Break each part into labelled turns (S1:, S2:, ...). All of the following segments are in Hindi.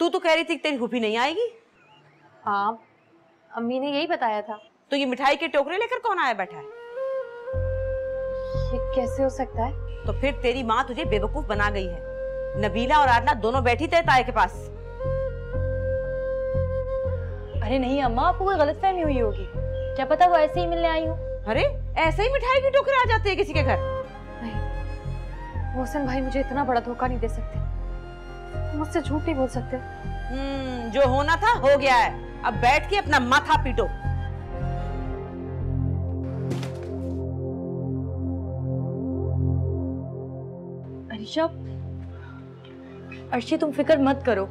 S1: तू तो कह रही थी कि तेरी फूफी नहीं आएगी।
S2: हाँ, अम्मी ने यही बताया था।
S1: तो ये मिठाई के टोकरे लेकर कौन आया बैठा है?
S2: ये कैसे हो सकता है?
S1: तो फिर तेरी माँ तुझे बेवकूफ बना गई है। नबीला और आदना दोनों बैठी थे ताए के पास।
S2: अरे नहीं अम्मा, आपको कोई गलतफहमी हुई होगी, क्या पता वो ऐसे ही मिलने आई हो।
S1: अरे ऐसे ही मिठाई के टोकरे आ जाते हैं किसी के घर?
S2: नहीं, मोहसिन भाई मुझे इतना बड़ा धोखा नहीं दे सकते, मुझसे झूठ नहीं बोल सकते।
S1: जो होना था हो गया है, अब बैठ के अपना माथा पीटो।
S2: अरीशा, अर्शी तुम फिक्र मत करो,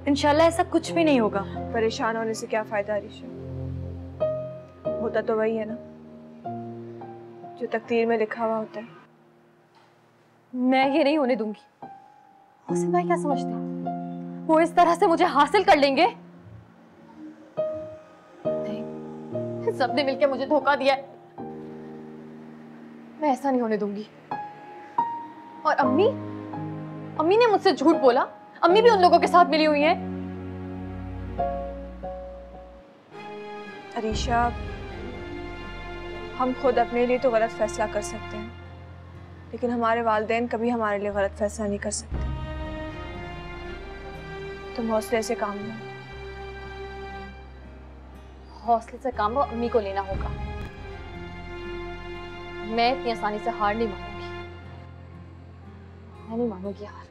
S2: इंशाल्लाह ऐसा कुछ भी नहीं होगा।
S3: परेशान होने से क्या फायदा अरीशा, होता तो वही है ना जो तकदीर में लिखा हुआ होता है।
S2: मैं ये नहीं होने दूंगी। मोहसिन भाई क्या समझते हैं, वो इस तरह से मुझे हासिल कर लेंगे? नहीं, सबने मिलकर मुझे धोखा दिया है, मैं ऐसा नहीं होने दूंगी। और अम्मी ने मुझसे झूठ बोला, अम्मी भी उन लोगों के साथ मिली हुई हैं।
S3: अरीशा, हम खुद अपने लिए तो गलत फैसला कर सकते हैं, लेकिन हमारे वालिदैन कभी हमारे लिए गलत फैसला नहीं कर सकते। तुम हौसले से काम लो।
S2: हौसले से काम वो अम्मी को लेना होगा, मैं इतनी आसानी से हार नहीं मानूंगी, मैं नहीं मानूंगी हार।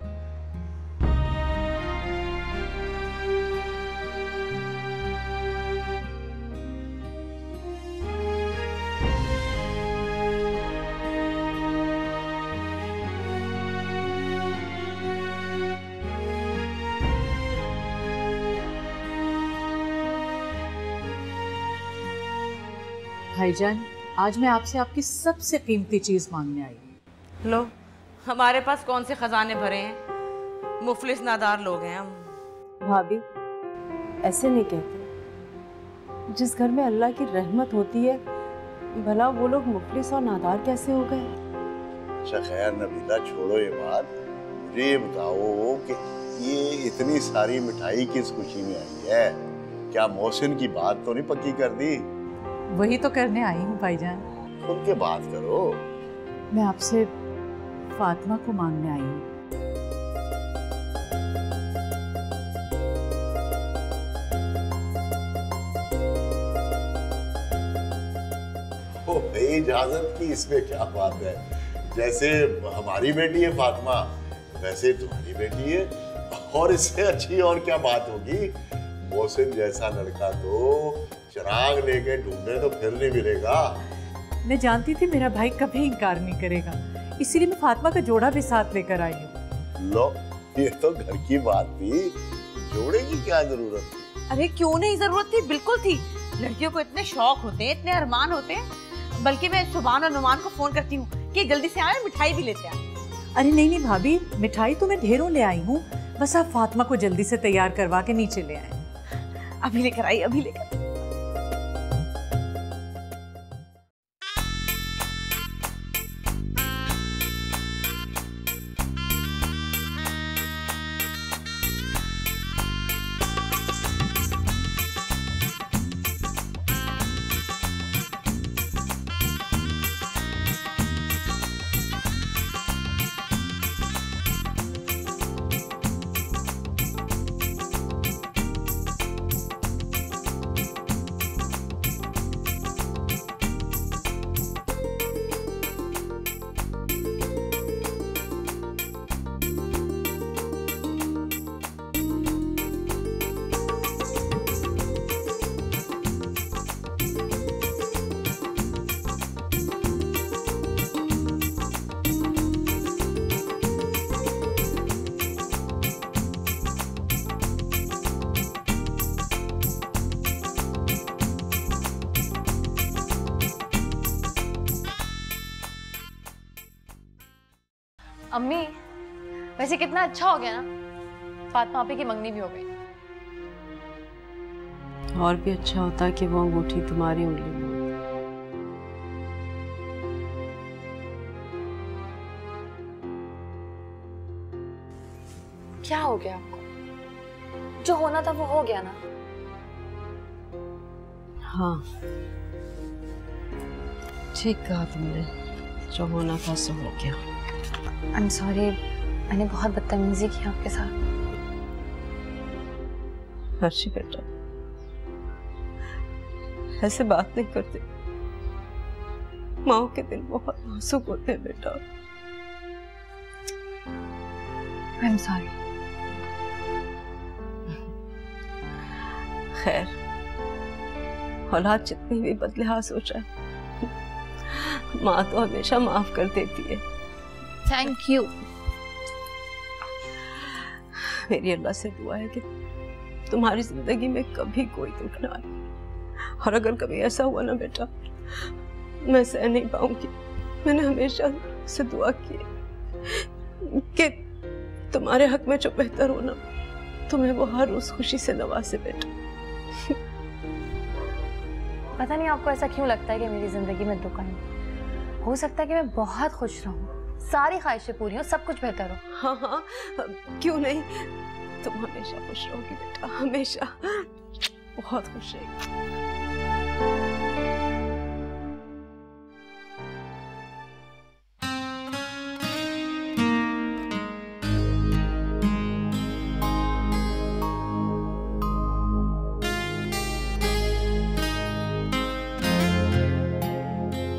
S4: भाईजान, आज मैं आपसे आपकी सबसे कीमती चीज मांगने आई हूँ।
S1: लो, हमारे पास कौन से खजाने भरे हैं, मुफलिस नादार लोग हैं हम।
S5: भाभी, ऐसे नहीं कहते। जिस घर में अल्लाह की रहमत होती है, भला वो लोग मुफलिस और नादार कैसे हो गए?
S6: अच्छा खैर नबीला, छोड़ो ये बात। मुझे ये बताओ कि ये इतनी सारी मिठाई किस खुशी में आई है? क्या मोहसिन की बात तो नहीं पक्की कर दी?
S4: वही तो करने आई हूँ भाईजान।
S6: खुल के बात करो।
S4: मैं आपसे फातिमा को मांगने आई हूँ।
S6: इजाजत की इसमें क्या बात है? जैसे हमारी बेटी है फातिमा, वैसे तुम्हारी बेटी है, और इससे अच्छी और क्या बात होगी? मोहसिन जैसा लड़का तो चिराग लेके ढूंढे तो फिर नहीं मिलेगा।
S4: मैं जानती थी मेरा भाई कभी इनकार नहीं करेगा, इसीलिए मैं फातिमा का जोड़ा भी साथ लेकर आई हूँ।
S6: लो, ये तो घर की बात थी, जोड़े की क्या जरूरत थी?
S1: अरे क्यों नहीं जरूरत थी, बिल्कुल थी। लड़कियों को इतने शौक होते हैं, इतने अरमान होते हैं। बल्कि मैं सुभान और नुमान को फोन करती हूँ कि जल्दी से आए, मिठाई भी लेते आए।
S4: अरे नहीं भाभी, मिठाई तो मैं ढेरों ले आई हूँ, बस आप फातिमा को जल्दी से तैयार करवा के नीचे ले आए।
S1: अभी लेकर आई, अभी लेकर।
S2: अम्मी, वैसे कितना अच्छा हो गया ना, फातिमा आपी की मंगनी भी हो गई।
S5: और भी अच्छा होता कि वो अंगूठी तुम्हारी उंगली में होती।
S2: क्या हो गया आपको? जो होना था वो हो गया ना।
S5: हाँ ठीक कहा तुमने, जो होना था सो हो गया।
S2: आई एम सॉरी, मैंने बहुत बदतमीजी की आपके साथ।
S5: हर्षी बेटा, ऐसे बात नहीं करते, माओ के दिल बहुत नाजुक होते हैं बेटा।
S2: I am sorry.
S5: खैर, औलाद जितनी भी बदलिहाज हो जाए, माँ तो हमेशा माफ कर देती है।
S2: Thank you.
S5: मेरी अल्लाह से दुआ है कि तुम्हारी जिंदगी में कभी कोई दुख ना आए, और अगर कभी ऐसा हुआ ना बेटा, मैं सह नहीं पाऊंगी। मैंने हमेशा से दुआ की कि तुम्हारे हक में जो बेहतर हो ना, तुम्हें वो हर रोज खुशी से नवाजे बेटा।
S2: पता नहीं आपको ऐसा क्यों लगता है कि मेरी जिंदगी में दुख आई। हो सकता है कि मैं बहुत खुश रहूं, सारी ख्वाहिशें पूरी हो, सब कुछ बेहतर हो।
S5: हाँ हाँ, क्यों नहीं, तुम हमेशा खुश रहोगी बेटा, हमेशा बहुत खुश रहेगी।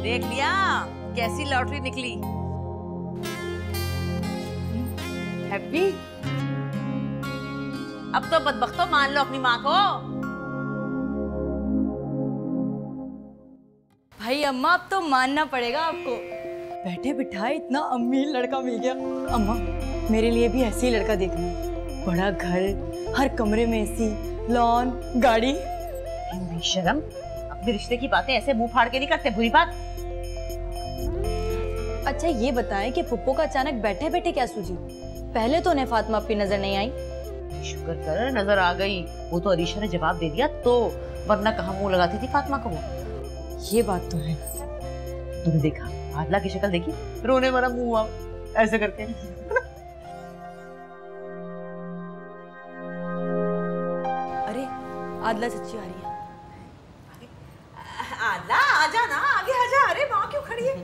S1: देख लिया कैसी लॉटरी निकली। हैप्पी? अब तो बदबख्तो मान लो अपनी माँ को।
S7: भाई अम्मा, अब तो मानना पड़ेगा आपको। बैठे बिठाए इतना अमीर लड़का मिल गया। अम्मा, मेरे लिए भी ऐसे ही लड़का देखना। बड़ा घर, हर कमरे में एसी, लॉन, गाड़ी।
S1: बेशरम, अपने रिश्ते की बातें ऐसे मुंह फाड़ के नहीं करते, बुरी बात।
S7: अच्छा ये बताएं कि पुप्पो का अचानक बैठे बैठे क्या सूझी? पहले तो उन्हें फातिमा अपनी नजर नहीं आई।
S1: शुक्र कर नजर आ गई। वो तो अरीशा ने जवाब दे दिया तो, वरना कहाँ मुंह लगाती थी फातिमा को वो।
S7: ये बात तो है।
S1: तुमने देखा आदला की शक्ल देखी, रोने वाला मुंह हुआ ऐसे करके।
S7: अरे आदला सच्ची आ रही है।
S1: आदला आजा ना, आगे आजा। अरे माँ क्यों खड़ी है?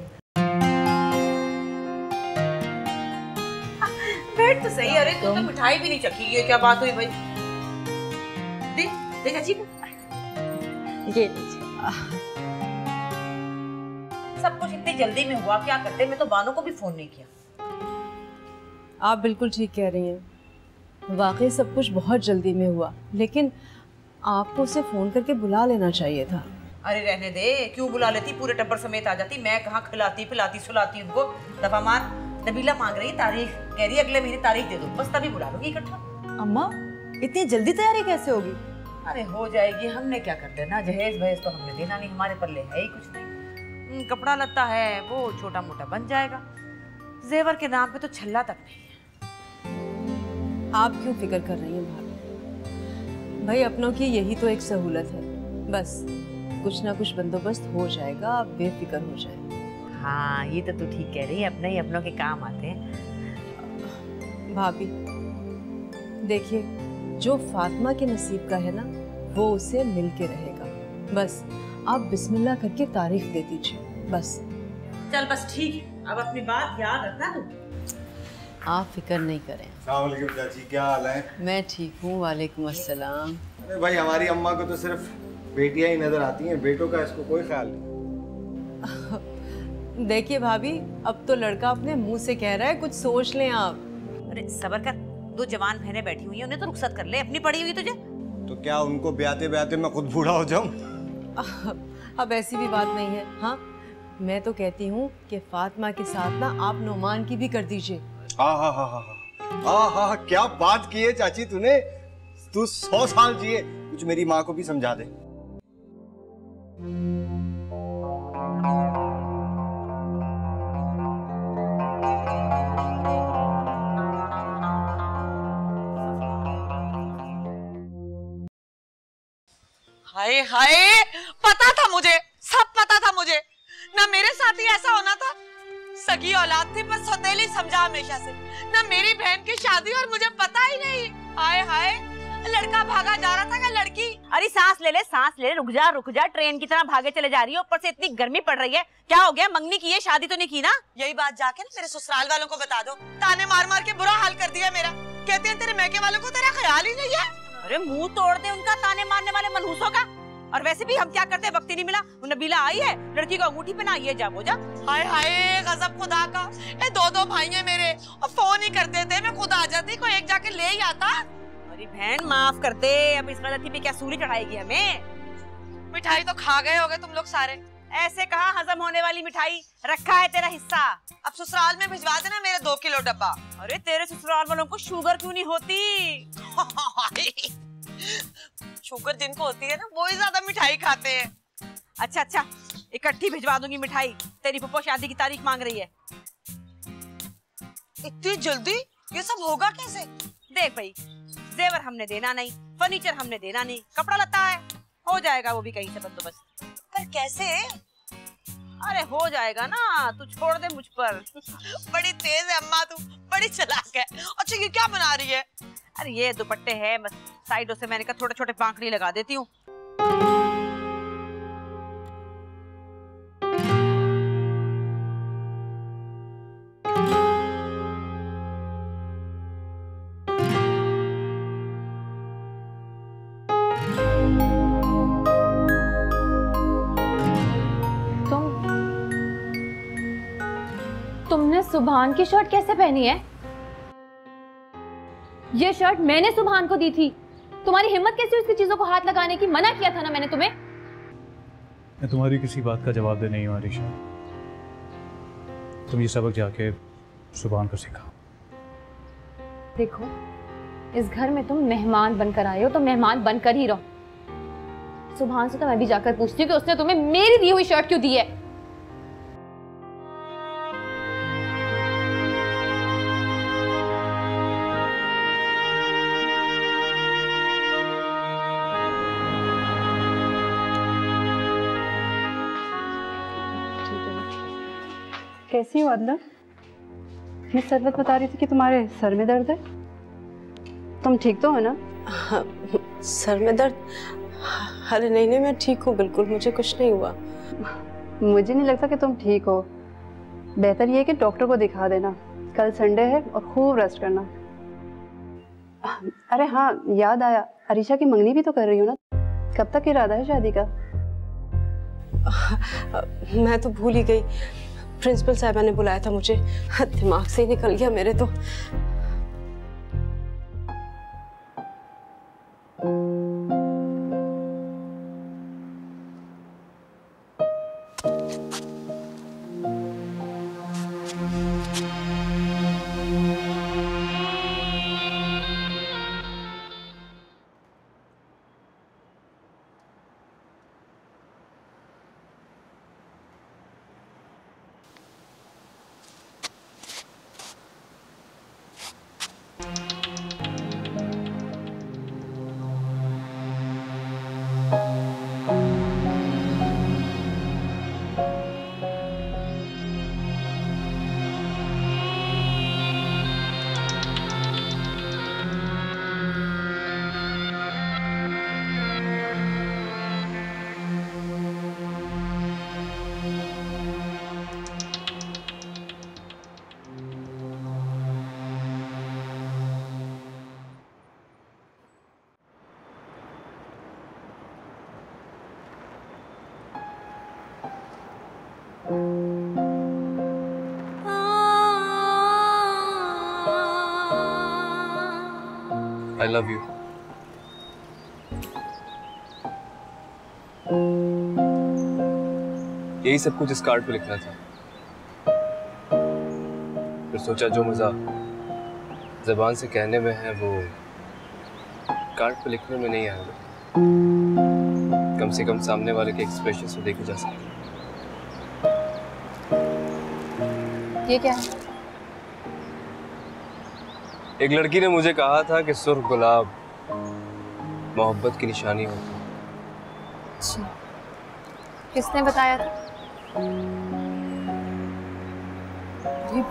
S1: बैठ तो सही। अरे तू तो मिठाई भी नहीं चखी, ये क्या बात हुई भाई? देख देख अजीब।
S7: ये
S1: सब कुछ इतनी जल्दी में हुआ, क्या करते? मैं तो बानो को भी फोन नहीं किया।
S5: आप बिल्कुल ठीक कह रही हैं, वाकई सब कुछ बहुत जल्दी में हुआ, लेकिन आपको उसे फोन करके बुला लेना चाहिए था।
S1: अरे रहने दे, क्यों बुला लेती? पूरे टब्बर समेत आ जाती। मैं कहाँ खिलाती पिलाती सुलाती उनको। दफा मार। नबीला मांग रही तारीख, कह रही अगले महीने तारीख दे दो, बस तभी बुला लूंगी इकट्ठा।
S7: अम्मा, इतनी जल्दी तैयारी कैसे होगी?
S1: अरे हो जाएगी, हमने क्या कर देना, जहेज वहेज तो हमने देना नहीं, हमारे पल्ले है ही कुछ नहीं। कपड़ा लत्ता है वो छोटा मोटा बन जाएगा, जेवर के नाम पे तो छल्ला तक नहीं है।
S5: आप क्यों फिक्र कर रही हैं भाभी? भाई अपनों की यही तो एक सहूलत है, बस कुछ ना कुछ बंदोबस्त हो जाएगा, आप बेफिक्र हो जाए।
S1: हाँ ये तो तू ठीक कह रही है, अपने ही अपनों के काम आते हैं।
S5: भाभी देखिए, जो फातिमा के नसीब का है ना, वो उसे मिल के रहेगा। बस आप बिस्मिल्लाह करके तारीख दे दीजिए, बस।
S1: चल बस ठीक है, अब अपनी बात याद रखना तू।
S5: आप फिक्र नहीं करें।
S8: अस्सलाम वालेकुम चाची, क्या हाल है?
S5: मैं ठीक हूँ, वालेकुम अस्सलाम।
S8: अरे भाई, हमारी अम्मा को तो सिर्फ बेटियां ही नजर आती हैं, बेटों का इसको कोई ख्याल नहीं।
S5: देखिए भाभी, अब तो लड़का अपने मुंह से कह रहा है, कुछ सोच लें आप।
S1: अरे सबर कर, दो जवान बहनें बैठी हुई हैं, उन्हें तो रुखसत कर ले, अपनी पड़ी हुई तुझे।
S8: तो क्या उनको ब्याते ब्याते मैं खुद बूढ़ा हो जाऊं?
S5: अब ऐसी भी बात नहीं है। हाँ, मैं तो कहती हूँ कि फातिमा के साथ ना आप नोमान की भी कर दीजिए।
S8: हाँ हाँ हाँ हाँ हाँ हाँ हाँ, क्या बात की है चाची तूने। तू 100 साल जिए, कुछ मेरी माँ को भी समझा दे।
S9: हाय हाय, पता था मुझे, सब पता था मुझे। ना मेरे साथ ही ऐसा होना था, सगी औलाद थी पर सौतेली समझा हमेशा से। ना मेरी बहन की शादी और मुझे पता ही नहीं। हाय हाय,
S1: लड़का भागा जा रहा था क्या लड़की?
S10: अरे सांस ले ले, रुक जा, ट्रेन की तरह भागे चले जा रही है। ऊपर से इतनी गर्मी पड़ रही है, क्या हो गया? मंगनी की है, शादी तो नहीं की ना?
S9: यही बात जाके ना मेरे ससुराल वालों को बता दो। ताने मार मार के बुरा हाल कर दिया मेरा। कहते हैं तेरे मैके वालों को तेरा ख्याल ही नहीं है।
S10: अरे मुंह तोड़ दे उनका, ताने मारने वाले मनहूसों का। और वैसे भी हम क्या करते, वक्त ही नहीं मिला। नबीला आई है, लड़की को अंगूठी पहना, ये जा वो जा।
S9: हाय हाय गजब खुदा का। ये दो भाई हैं मेरे और फोन ही कर देते, मैं खुद आ जाती, कोई एक जाके ले ही आता।
S10: अरे बहन माफ कर दे, अब इस गलती पे क्या सूली चढ़ाएगी हमें?
S9: मिठाई तो खा गए होगे तुम लोग सारे।
S10: ऐसे कहा हजम होने वाली मिठाई, रखा है तेरा हिस्सा।
S9: अब ससुराल में भिजवा देना मेरे 2 किलो डब्बा।
S10: अरे तेरे ससुराल वालों को शुगर क्यों नहीं होती?
S9: शुगर जिनको होती है ना वो ही ज्यादा मिठाई खाते हैं।
S10: अच्छा, इकट्ठी भिजवा दूंगी मिठाई। तेरी पप्पो शादी की तारीख मांग रही है।
S9: इतनी जल्दी? ये सब होगा कैसे?
S10: देख भाई, जेवर हमने देना नहीं, फर्नीचर हमने देना नहीं, कपड़ा लता है, हो जाएगा वो भी कहीं से बंदोबस्त।
S9: पर कैसे?
S10: अरे हो जाएगा ना, तू छोड़ दे मुझ पर।
S9: बड़ी तेज है अम्मा तू, बड़ी चालाक है। अच्छा ये क्या बना रही है?
S10: अरे ये दुपट्टे है, बस साइडों से मैंने कहा छोटे छोटे पांखड़ी लगा देती हूँ।
S2: तुमने सुभान की शर्ट कैसे पहनी है? ये शर्ट मैंने सुभान को दी थी। तुम्हारी हिम्मत कैसी उसकी चीजों को हाथ लगाने की? मना किया था ना मैंने तुम्हें।
S11: मैं तुम्हारी किसी बात का जवाब दे नहीं हूँ आरिशा। तुम ये सबक जाके सुभान को सिखाओ।
S2: देखो, इस घर में तुम मेहमान बनकर आए हो तो मेहमान बनकर ही रहो। सुभान से तो मैं भी जाकर पूछती हूँ कि उसने तुम्हें मेरी दी हुई शर्ट क्यों दी है।
S12: कैसी हो अदना? मैं सरबत बता रही थी कि तुम्हारे सर में दर्द है। तुम ठीक तो हो ना?
S5: हाँ, सर में दर्द? अरे नहीं, मैं ठीक हूँ बिल्कुल, मुझे कुछ नहीं हुआ।
S12: मुझे नहीं लगता कि तुम ठीक हो। बेहतर ये है कि डॉक्टर को दिखा देना। कल संडे है और खूब रेस्ट करना। अरे हाँ, याद आया, अरीशा की मंगनी भी तो कर रही हो ना? कब तक इरादा है शादी का?
S5: मैं तो भूल ही गई। प्रिंसिपल साहिबा ने बुलाया था मुझे, दिमाग से ही निकल गया मेरे तो।
S13: I love you. यही सब कुछ इस कार्ड पे लिखना था। फिर सोचा जो मजा ज़बान से कहने में है वो कार्ड पे लिखने में नहीं आएगा। कम से कम सामने वाले के एक्सप्रेशन से देखे जा सकते।
S2: ये क्या है?
S13: एक लड़की ने मुझे कहा था कि सुर्ख गुलाब मोहब्बत की निशानी होती है।
S2: अच्छा, किसने बताया था?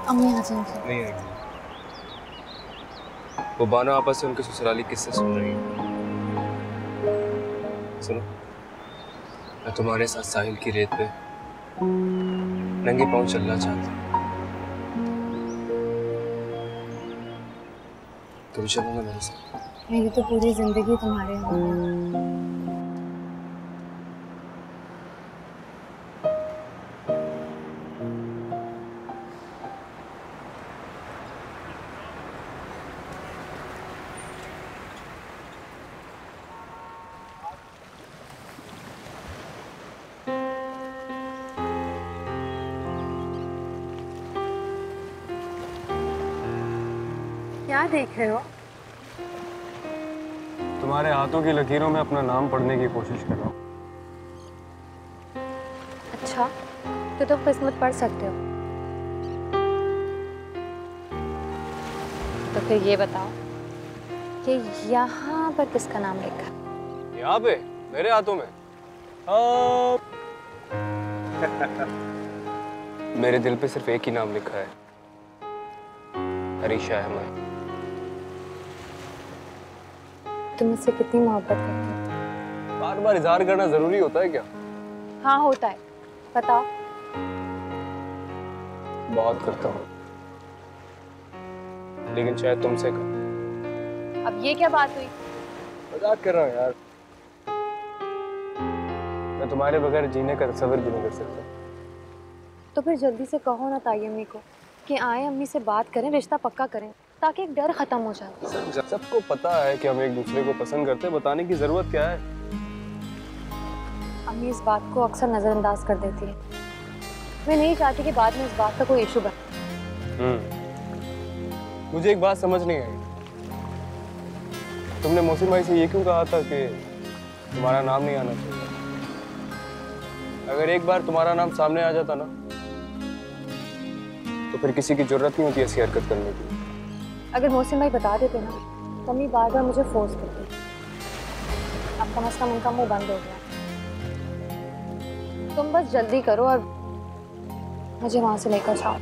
S2: अम्मी आ जाएंगी।
S13: नहीं आएगी। वो बानो आपस से उनके ससुराली किस्से सुन रही है। सुनो, मैं तुम्हारे साथ साहिल की रेत पे नंगे पांव चलना चाहता हूँ। तुम चलोगे मेरे साथ?
S2: मेरी तो पूरी जिंदगी तुम्हारे हवाले। क्या देख रहे हो?
S13: तुम्हारे हाथों की लकीरों में अपना नाम पढ़ने की कोशिश कर रहा हूँ।
S2: अच्छा, तो तुम किस्मत पढ़ सकते हो। तो फिर ये बताओ कि यहाँ पर किसका नाम लिखा है?
S13: यहाँ पे मेरे हाथों में? मेरे दिल पे सिर्फ एक ही नाम लिखा है, अरीशा अहमद।
S2: तुम मुझसे कितनी मोहब्बत करते हो?
S13: बार बार इजहार करना जरूरी होता है क्या?
S2: हाँ होता है, बताओ।
S13: बहुत करता हूँ, लेकिन शायद तुमसे कम।
S2: अब ये क्या बात हुई?
S13: मजाक कर रहा हूँ यार। मैं तुम्हारे बगैर जीने का तस्वीर भी नहीं कर सकता।
S2: तो फिर जल्दी से कहो ना ताई अम्मी को कि आए अम्मी से बात करें, रिश्ता पक्का करें, ताकि एक डर खत्म हो जाए।
S13: सबको पता है कि हम एक दूसरे को पसंद करते हैं, बताने की जरूरत क्या है?
S2: अम्मी इस बात को अक्सर नजरअंदाज कर देती है। मैं नहीं चाहती कि बाद में इस बात का कोई इशू बने।
S13: मुझे एक बात समझ नहीं आई, तुमने मौसिम भाई से ये क्यों कहा था कि तुम्हारा नाम नहीं आना चाहिए? अगर एक बार तुम्हारा नाम सामने आ जाता ना, तो फिर किसी की जरूरत नहीं होती ऐसी हरकत करने की।
S2: अगर मौसिम भाई बता देते ना, तो अम्मी बार बार मुझे फोर्स करती। अब कम से कम उनका मुंह बंद हो गया। तुम बस जल्दी करो और मुझे वहां से लेकर जाओ।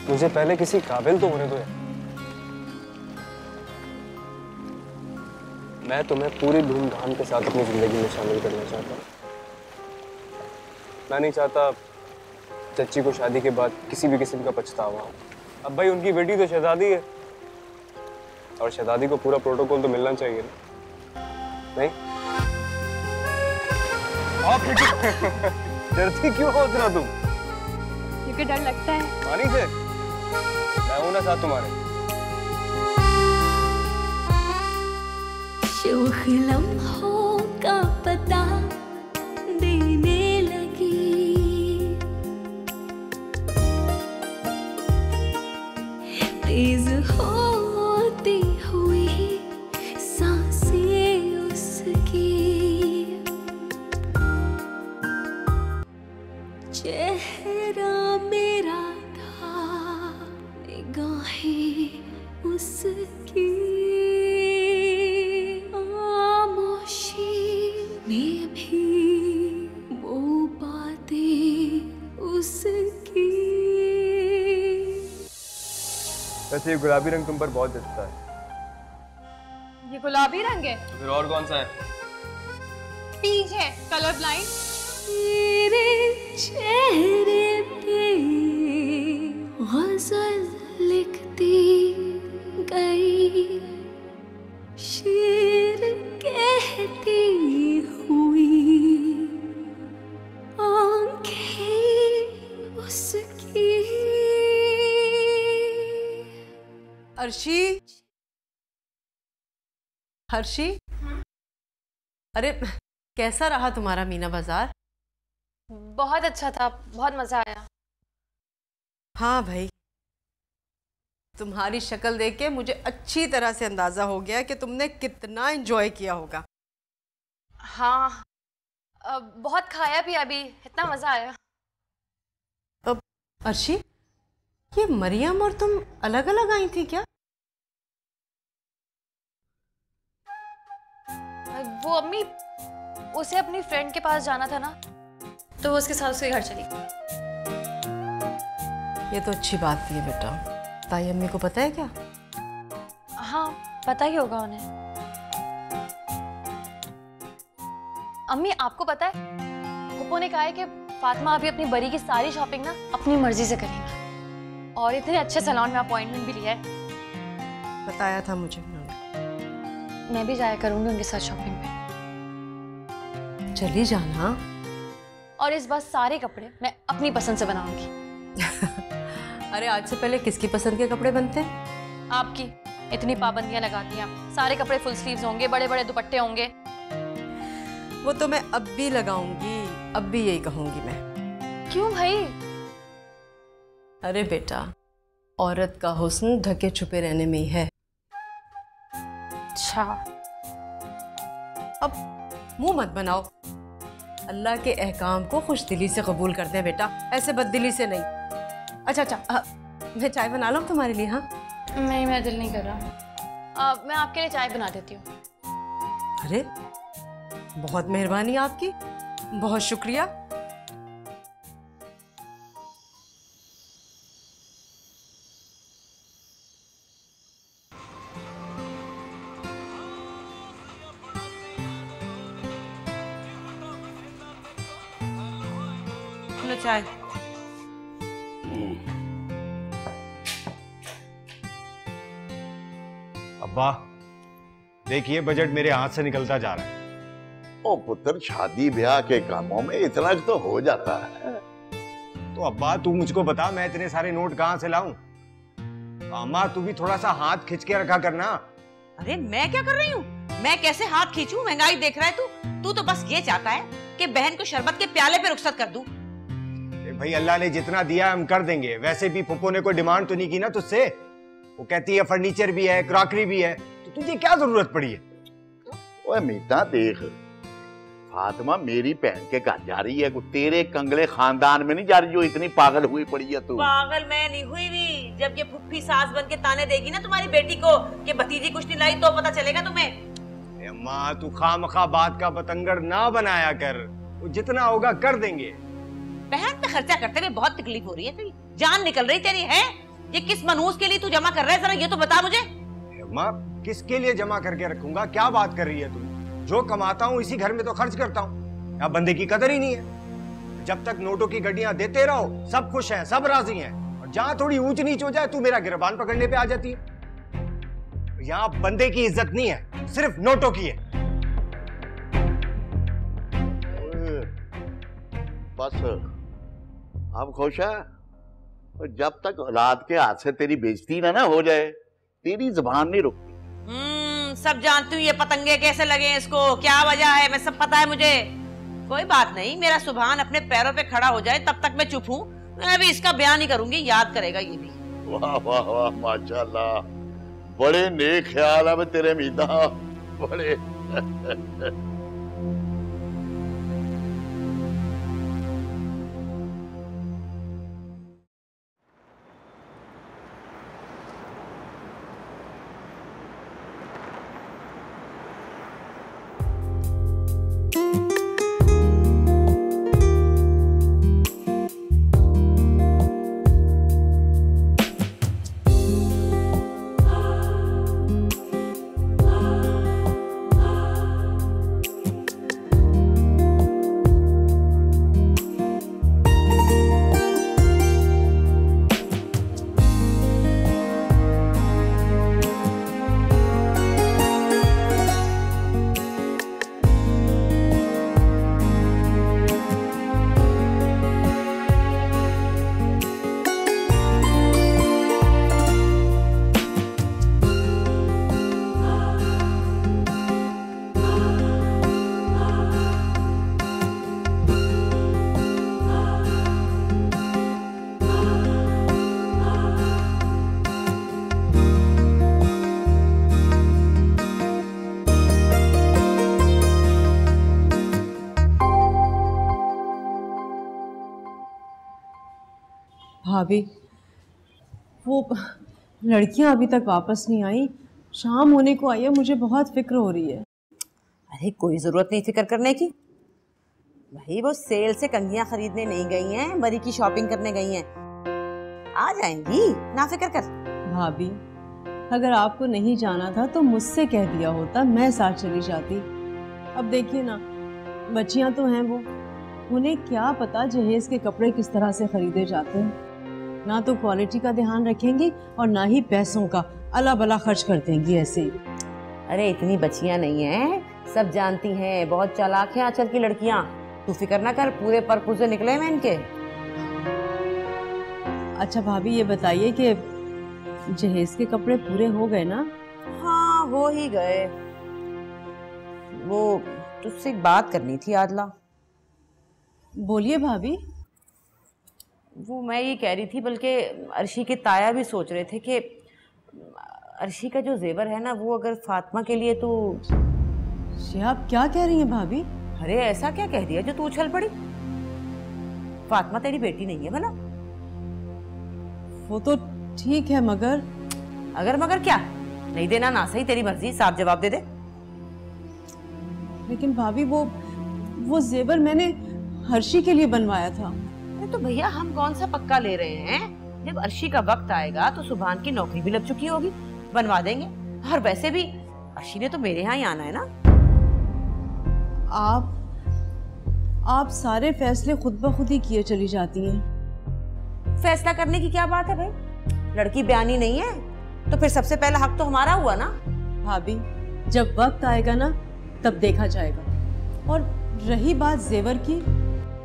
S13: मुझे पहले किसी काबिल तो होने दो यार। मैं तुम्हें पूरी धूमधाम के साथ अपनी जिंदगी में शामिल करना चाहता हूँ। मैं नहीं चाहता चच्ची को शादी के बाद किसी भी किस्म का पछतावा हो। अब भाई उनकी बेटी तो शहजादी है, और शहजादी को पूरा प्रोटोकॉल तो मिलना चाहिए ना? नहीं? आप डरती क्यों हो इतना तुम?
S2: क्योंकि डर लगता है।
S13: पानी से? मैं हूं ना साथ तुम्हारे।
S14: शोख लम्हों का पता देने लगी, तेज होती हुई सांसें उसकी, चेहरा मेरा था निगाहें उसकी, आमोशी में भी वो बातें उसकी।
S13: वैसे ये गुलाबी रंग तुम पर बहुत जचता है।
S2: ये गुलाबी रंग है?
S13: फिर और कौन सा है?
S2: पीच है, कलर ब्लाइंड।
S14: तेरे चेहरे पे गज़ल लिखती गई, शेर कहती हुई आंखें उसकी।
S9: अर्शी, हर्षी, अरे कैसा रहा तुम्हारा मीना बाजार?
S2: बहुत अच्छा था, बहुत मजा आया।
S9: हाँ भाई, तुम्हारी शक्ल देख के मुझे अच्छी तरह से अंदाजा हो गया कि तुमने कितना एंजॉय किया होगा।
S2: हाँ, बहुत खाया पिया भी, इतना मजा आया।
S9: अब अर्शी, ये मरियम और तुम अलग अलग आई थी क्या?
S2: वो अम्मी, उसे अपनी फ्रेंड के पास जाना था ना, तो वो उसके साथ उसके घर चली।
S9: ये तो अच्छी बात थी बेटा। ताई अम्मी को पता है क्या?
S2: हाँ, पता ही होगा उन्हें। अम्मी आपको पता है पप्पू ने कहा है कि फातिमा अभी अपनी बरी की सारी शॉपिंग ना अपनी मर्जी से करेंगे और इतने अच्छे सैलून में अपॉइंटमेंट भी लिया है।
S5: बताया था मुझे उन्होंने।
S2: मैं भी जाया करूंगी उनके साथ शॉपिंग पे।
S5: चली जाना।
S2: और इस बार सारे कपड़े मैं अपनी पसंद से बनाऊंगी।
S5: अरे आज से पहले किसकी पसंद के कपड़े बनते हैं?
S2: आपकी। इतनी पाबंदियां लगाती हैं। सारे कपड़े फुल स्लीव्स होंगे, बड़े बड़े दुपट्टे होंगे।
S5: वो तो मैं अब भी लगाऊंगी, अब भी यही कहूंगी मैं।
S2: क्यों भाई?
S5: अरे बेटा, औरत का हुस्न ढके छुपे रहने में ही है।
S2: अच्छा,
S5: अब मुंह मत बनाओ। अल्लाह के अहकाम को खुश दिली से कबूल करते हैं बेटा, ऐसे बददिली से नहीं। अच्छा, मैं चाय बना लूं तुम्हारे लिए? हाँ
S2: नहीं, मेरा दिल नहीं कर रहा। मैं आपके लिए चाय बना देती हूँ।
S5: अरे बहुत मेहरबानी आपकी, बहुत शुक्रिया।
S1: लो चाय।
S8: अब्बा देखिए, बजट मेरे हाथ से निकलता जा रहा है।
S6: ओ पुत्र, शादी ब्याह के कामों में इतना तो हो जाता है।
S8: तो अब्बा तू मुझको बता, मैं इतने सारे नोट कहाँ से लाऊं? अम्मा तू भी थोड़ा सा हाथ खींच के रखा करना।
S10: अरे मैं क्या कर रही हूँ? मैं कैसे हाथ खींचूं? महंगाई देख रहा है तू तो बस ये चाहता है कि बहन को शरबत के प्याले पे रुखसत कर दूं।
S8: भाई अल्लाह ने जितना दिया हम कर देंगे। वैसे भी पुप्पो ने कोई डिमांड तो नहीं की ना तुझसे। वो कहती है फर्नीचर भी है, क्रॉकरी भी है, तो तुझे क्या जरूरत पड़ी है?
S6: ओए मीता देख, फातिमा मेरी बहन के घर जा रही है, तेरे कंगले खानदान में नहीं जा रही जो इतनी पागल हुई पड़ी है तू।
S10: पागल मैं नहीं हुई भी। जब ये फुफ्फी सास बन के ताने देगी ना तुम्हारी बेटी को कि भतीजी कुछ नहीं लाई, तो पता चलेगा तुम्हें।
S8: अम्मा तू खामखा बात का बतंगड़ ना बनाया कर, वो जितना होगा कर देंगे।
S10: बहन पे खर्चा करते हुए बहुत तकलीफ हो रही है तेरी, जान निकल रही तेरी है। ये किस मनहूस के लिए तू जमा कर रहा है, जरा ये तो बता मुझे।
S8: अम्मा किसके लिए जमा करके रखूंगा? क्या बात कर रही है तुम? जो कमाता हूँ इसी घर में तो खर्च करता हूँ। यहाँ बंदे की कदर ही नहीं है। जब तक नोटों की गड्डियां देते रहो सब खुश हैं, सब राजी हैं, और जहां थोड़ी ऊंच नीच हो जाए तू मेरा गिरबान पकड़ने पे आ जाती है। यहाँ बंदे की इज्जत नहीं है, सिर्फ नोटों की है।
S6: बस अब खुश है? जब तक औलाद के हाथ से तेरी बेइज्जती ना हो जाए, तेरी जुबान नहीं रुकती।
S10: सब जानती हूँ ये पतंगे कैसे लगे हैं इसको, क्या वजह है, मैं सब पता है मुझे। कोई बात नहीं, मेरा सुभान अपने पैरों पे खड़ा हो जाए तब तक मैं चुप हूँ। मैं भी इसका बयान ही करूंगी, याद करेगा ये भी।
S6: वाह वाह वाह, माशाल्लाह, बड़े नेक ख्याल है तेरे मीदा, बड़े।
S5: भाभी, वो लड़कियां अभी तक वापस नहीं आई, शाम होने को आई है, मुझे बहुत फिक्र हो रही है।
S10: अरे कोई जरूरत नहीं फिक्र करने की भाई, वो सेल से कंघियां खरीदने नहीं गई हैं, बरी की शॉपिंग करने गई हैं। आ जाएंगी, ना फिक्र कर।
S5: भाभी, अगर आपको नहीं जाना था तो मुझसे कह दिया होता, मैं साथ चली जाती। अब देखिए ना, बच्चियां तो हैं वो, उन्हें क्या पता जहेज के कपड़े किस तरह से खरीदे जाते हैं। ना तो क्वालिटी का ध्यान रखेंगी और ना ही पैसों का अला बला खर्च कर देंगी ऐसे ही।
S10: अरे इतनी बच्चियां नहीं हैं, सब जानती हैं, बहुत चालाक हैं आजकल की लड़कियां। तू फिक्र ना कर, पूरे परपुर्जे निकले हैं इनके।
S5: अच्छा भाभी ये बताइए कि जहेज के कपड़े पूरे हो गए ना?
S10: हाँ हो ही गए। वो तुझसे एक बात करनी थी आदला।
S5: बोलिए भाभी।
S10: वो मैं ये कह रही थी, बल्कि अर्शी के ताया भी सोच रहे थे कि अर्शी का जो जेवर है ना, वो अगर फातिमा के लिए तो।
S5: आप क्या कह रही हैं भाभी?
S10: अरे ऐसा क्या कह दिया जो तू उछल पड़ी? फातिमा तेरी बेटी नहीं है भला?
S5: वो तो ठीक है, मगर
S10: मगर क्या? नहीं देना ना सही, तेरी मर्जी, साफ जवाब दे दे।
S5: लेकिन भाभी वो जेवर मैंने अर्शी के लिए बनवाया था।
S10: तो भैया हम कौन सा पक्का ले रहे हैं? जब अर्शी का वक्त आएगा तो सुभान की नौकरी भी लग चुकी होगी, बनवा देंगे। और वैसे भी अर्शी ने तो मेरे यहाँ ही आना है ना।
S5: आप सारे फैसले खुद ब खुद ही किए चली जाती हैं।
S10: फैसला करने की क्या बात है भाई? लड़की बयानी नहीं है तो फिर सबसे पहला हक तो हमारा हुआ ना।
S5: भाभी जब वक्त आएगा ना तब देखा जाएगा। और रही बात जेवर की,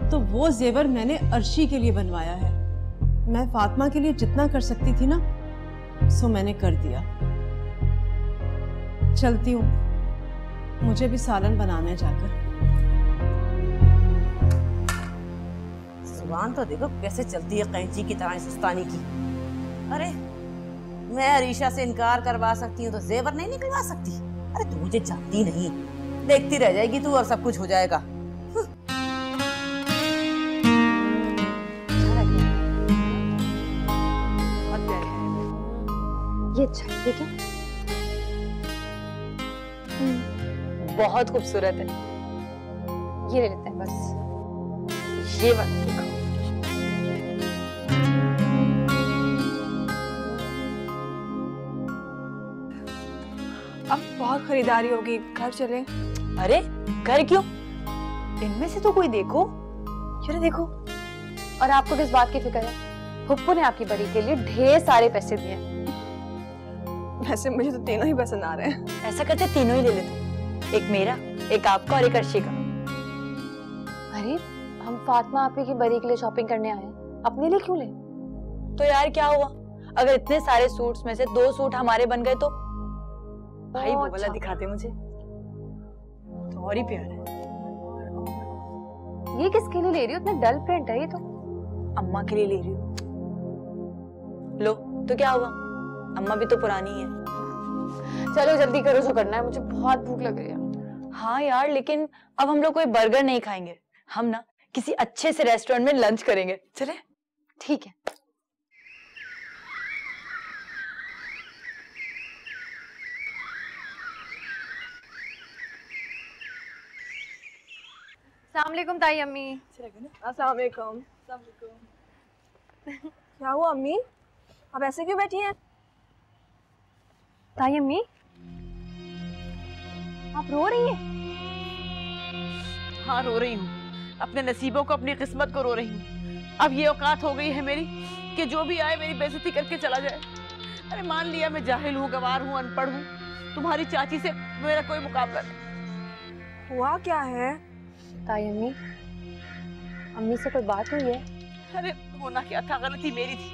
S5: तो वो जेवर मैंने अर्शी के लिए बनवाया है। मैं फातिमा के लिए जितना कर सकती थी ना, सो मैंने कर दिया। चलती हूँ, मुझे भी सालन बनाना है जाकर।
S10: जुबान तो देखो कैसे चलती है कैंची की तरह सुस्तानी की। अरे मैं अरीशा से इनकार करवा सकती हूँ तो जेवर नहीं निकलवा सकती? अरे तू मुझे जानती नहीं, देखती रह जाएगी तू और सब कुछ हो जाएगा।
S2: ये अच्छा है, ठीक है? बहुत खूबसूरत है। ये ले लेते हैं बस। ये वाला देखो।
S3: अब बहुत खरीदारी होगी, घर चले।
S7: अरे घर क्यों? इनमें से तो कोई देखो। ये देखो।
S2: और आपको किस बात की फिक्र है? फुप्पू ने आपकी बड़ी के लिए ढेर सारे पैसे दिए।
S3: वैसे मुझे तो तीनों ही पसंद आ रहे हैं।
S7: ऐसा करते तीनों ही ले लेते, एक मेरा, एक आपका और एक अर्शी का।
S2: अरे हम फातिमा आपी की बड़ी के लिए शॉपिंग करने आए हैं, अपने लिए क्यों ले?
S7: तो यार क्या हुआ अगर इतने सारे सूट्स में से 2 सूट हमारे बन गए तो? भाई वो वाला दिखाते मुझे तो और ही प्यार है।
S2: ये किसके लिए ले रही हो? इतना डल प्रिंट है ये तो।
S7: अम्मा के लिए ले रही हूँ। लो तो क्या हुआ, अम्मा भी तो पुरानी है।
S2: चलो जल्दी करो, जो करना है, मुझे बहुत भूख लग रही है।
S7: हाँ यार, लेकिन अब हम लोग कोई बर्गर नहीं खाएंगे, हम ना किसी अच्छे से रेस्टोरेंट में लंच करेंगे। चले?
S2: ठीक है। अस्सलाम वालेकुम ताई अम्मी।
S3: अस्सलाम वालेकुम। क्या हुआ अम्मी, अब ऐसे क्यों बैठी हैं?
S2: ताई अम्मी आप रो रही हैं?
S1: हाँ रो रही हूँ, अपने नसीबों को, अपनी किस्मत को रो रही हूँ। अब ये औकात हो गई है मेरी कि जो भी आए मेरी बेइज्जती करके चला जाए। अरे मान लिया मैं जाहिल हूँ, गवार हूँ, अनपढ़ हूँ, तुम्हारी चाची से मेरा कोई मुकाबला नहीं।
S3: हुआ क्या है?
S2: ताई अम्मी, अम्मी से कोई बात हुई है?
S1: अरे होना क्या था, गलती मेरी थी।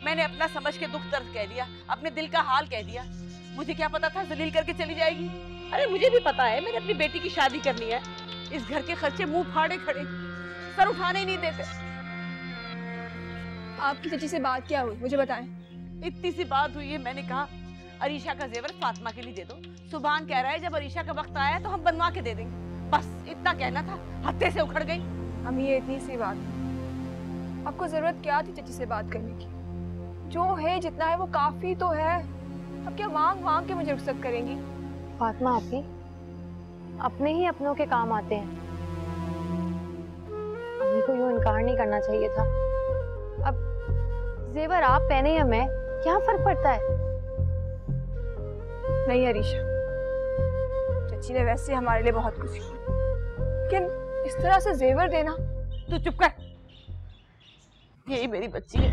S1: मैंने अपना समझ के दुख दर्द कह दिया, अपने दिल का हाल कह दिया। मुझे क्या पता था जलील करके चली जाएगी। अरे मुझे भी पता है मैंने अपनी बेटी की शादी करनी है। इस घर के खर्चे मुंह फाड़े खड़े, सर उठाने ही नहीं देते।
S3: आपकी चाची से बात क्या हुई, मुझे बताएं।
S1: इतनी सी बात हुई है, मैंने कहा अरीशा का जेवर फातिमा के लिए दे दो। सुभान कह रहा है जब अरीशा का वक्त आया तो हम बनवा के दे देंगे। बस इतना कहना था, हत्थे से उखड़ गई।
S3: अम्मी ये इतनी सी बात, आपको जरूरत क्या थी चाची से बात करने की? जो है जितना है वो काफी तो है। अब क्या मांग मांग के मुझे रुखसत करेंगी?
S2: फातिमा आपी, अपने ही अपनों के काम आते हैं। अम्मी को यूं इनकार नहीं करना चाहिए था। अब जेवर आप पहने या मैं, क्या फर्क पड़ता है?
S3: नहीं अरीशा, चाची ने वैसे हमारे लिए बहुत कुछ किया, लेकिन इस तरह से जेवर देना।
S1: तू चुप कर। यही मेरी बच्ची है,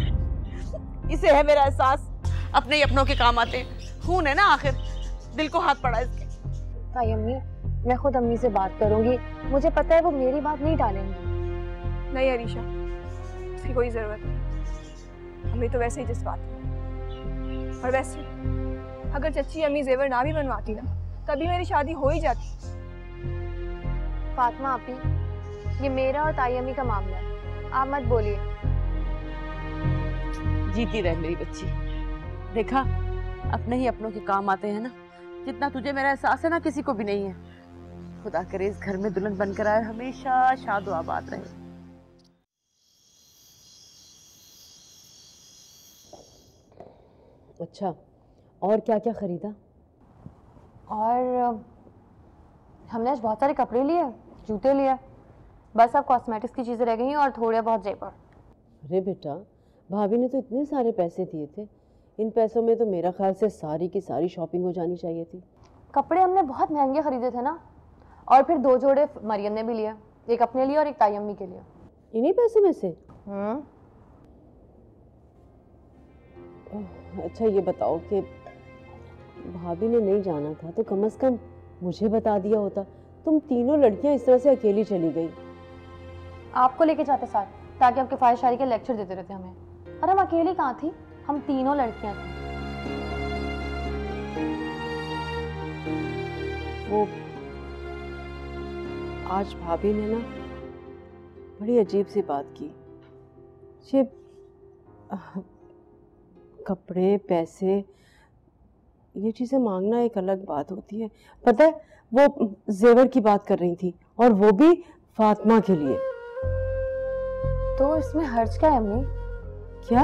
S1: इसे है मेरा एहसास, अपने ही अपनों के काम आते। खून है ना आखिर, दिल को हाथ पड़ा इसके।
S2: ताई अम्मी, मैं खुद अम्मी से बात करूंगी, मुझे पता है वो मेरी बात नहीं टालेंगी।
S3: नहीं अरीशा, इसकी कोई जरूरत नहीं, हमें तो वैसे ही जज्बात है। और वैसे अगर चच्ची अम्मी जेवर ना भी बनवाती ना, तभी मेरी शादी हो ही जाती।
S2: फातिमा आपी, ये मेरा और ताई अम्मी का मामला है, आप मत बोलिए।
S1: जीती रह मेरी बच्ची। देखा, अपने ही अपनों के काम आते हैं ना। जितना तुझे मेरा एहसास है ना, किसी को भी नहीं है। खुदा करे इस घर में दुल्हन बनकर आए, हमेशा शादो आबाद रहे।
S10: अच्छा, और क्या क्या खरीदा?
S2: और हमने आज बहुत सारे कपड़े लिए, जूते लिए, बस अब कॉस्मेटिक्स की चीज़ें रह गई हैं और थोड़े बहुत जेवर।
S10: अरे बेटा, भाभी ने तो इतने सारे पैसे दिए थे, इन पैसों में तो मेरा ख्याल से सारी की सारी शॉपिंग हो जानी चाहिए थी।
S2: कपड़े हमने बहुत महंगे खरीदे थे ना, और फिर 2 जोड़े मरियम ने भी लिए, एक अपने लिए और एक ताई अम्मी के लिए।
S10: इन्हीं पैसों में से? अच्छा ये बताओ कि भाभी ने नहीं जाना था तो कम से कम मुझे बता दिया होता। तुम तीनों लड़कियां इस तरह से अकेली चली गई।
S2: आपको लेके जाते साथ, ताकि आप किफायत शायरी के लेक्चर देते रहते हमें। और हम अकेली कहाँ थी, हम तीनों लड़कियां थी।
S10: वो आज भाभी ने ना बड़ी अजीब सी बात की। ये कपड़े, पैसे, ये चीज़ें मांगना एक अलग बात होती है। पता है, वो जेवर की बात कर रही थी, और वो भी फातिमा के लिए।
S2: तो इसमें हर्ज क्या है अम्मी?
S10: क्या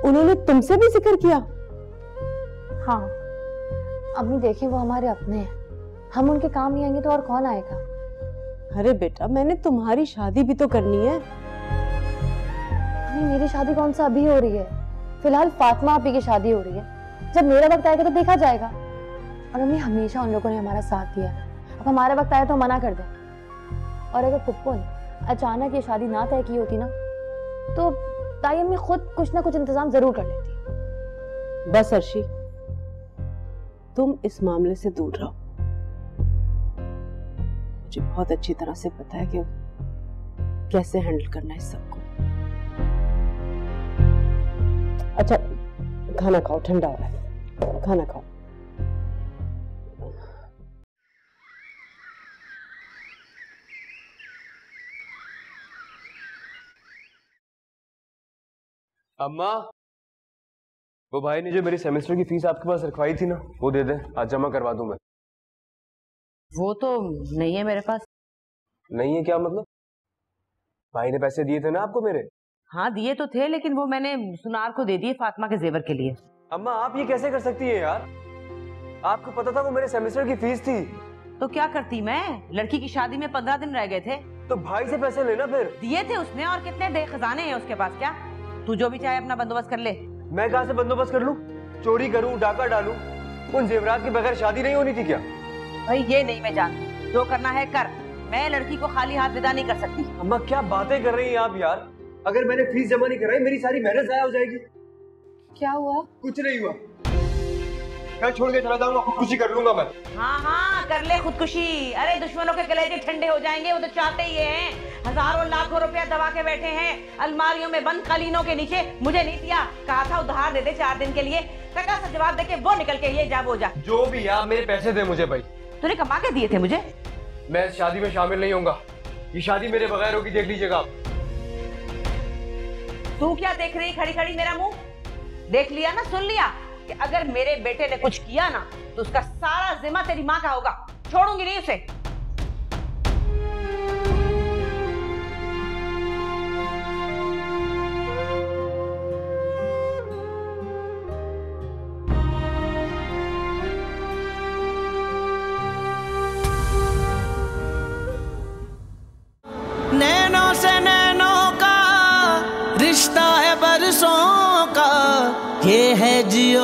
S10: उन्होंने तुमसे भी जिक्र किया?
S2: हाँ अम्मी, देखिए वो हमारे अपने हैं, हम उनके काम नहीं आएंगे तो और कौन आएगा?
S10: अरे बेटा, मैंने तुम्हारी शादी भी तो करनी है।
S2: अम्मी, मेरी शादी कौन सा अभी हो रही है? फिलहाल फातिमा आपी की शादी हो रही है, जब मेरा वक्त आएगा तो देखा जाएगा। और अम्मी, हमेशा उन लोगों ने हमारा साथ दिया है, अब हमारा वक्त आया तो मना कर दें। और अगर पुप्पो ने अचानक ये शादी ना तय की होती ना, तो ताई अम्मी खुद कुछ ना कुछ इंतजाम जरूर कर लेती।
S10: बस अर्शी, तुम इस मामले से दूर रहो। मुझे बहुत अच्छी तरह से पता है कि कैसे हैंडल करना है इस सबको। अच्छा, खाना खाओ, ठंडा हो रहा है, खाना खाओ।
S13: अम्मा, वो भाई ने जो मेरी सेमेस्टर की फीस आपके पास रखवाई थी ना, वो दे दे, आज जमा करवा दूं मैं।
S1: वो तो नहीं है मेरे पास।
S13: नहीं है क्या मतलब? भाई ने पैसे दिए थे ना आपको मेरे?
S1: हाँ दिए तो थे, लेकिन वो मैंने सुनार को दे दिए फातिमा के जेवर के लिए।
S13: अम्मा, आप ये कैसे कर सकती है यार? आपको पता था वो मेरे सेमेस्टर की फीस थी।
S1: तो क्या करती मैं? लड़की की शादी में 15 दिन रह गए थे।
S13: तो भाई से पैसे लेना फिर।
S1: दिए थे उसने, और कितने दे खजाने हैं उसके पास। क्या तू जो भी चाहे अपना बंदोबस्त कर ले।
S13: मैं कहाँ से बंदोबस्त कर लूं? चोरी करूं, डाका डालूं? उन जेवरात के बगैर शादी नहीं होनी थी क्या?
S1: भाई ये नहीं मैं जानती, जो करना है कर, मैं लड़की को खाली हाथ विदा नहीं कर सकती।
S13: अम्मा क्या बातें कर रही हैं आप यार? अगर मैंने फीस जमा नहीं कराई, मेरी सारी मेहनत जाया हो जाएगी।
S2: क्या हुआ?
S13: कुछ नहीं हुआ, मैं छोड़ के चला जाऊंगा, खुदकुशी कर लूंगा मैं।
S1: हाँ हाँ कर ले खुदकुशी। अरे दुश्मनों के कलेजे ठंडे हो जाएंगे, वो तो चाहते ही हैं। हजारों लाखों रुपया दबा के बैठे हैं अलमारियों में बंद कालीनों के नीचे। मुझे नहीं दिया, कहा था उधार दे दे 4 दिन के लिए, टका सा जवाब देके वो निकल के ये जा वो जा।
S13: जो भी आप मेरे पैसे दे मुझे भाई।
S1: तूने कमा के दिए थे मुझे?
S13: मैं इस शादी में शामिल नहीं होऊंगा, ये शादी मेरे बगैर होगी, देख लीजिएगा आप।
S1: तू क्या देख रही खड़ी खड़ी मेरा मुंह? देख लिया ना, सुन लिया कि अगर मेरे बेटे ने कुछ किया ना तो उसका सारा जिम्मा तेरी माँ का होगा। छोड़ूंगी नहीं उसे।
S15: नैनों से नैनों का रिश्ता है बरसों का, ये है जियो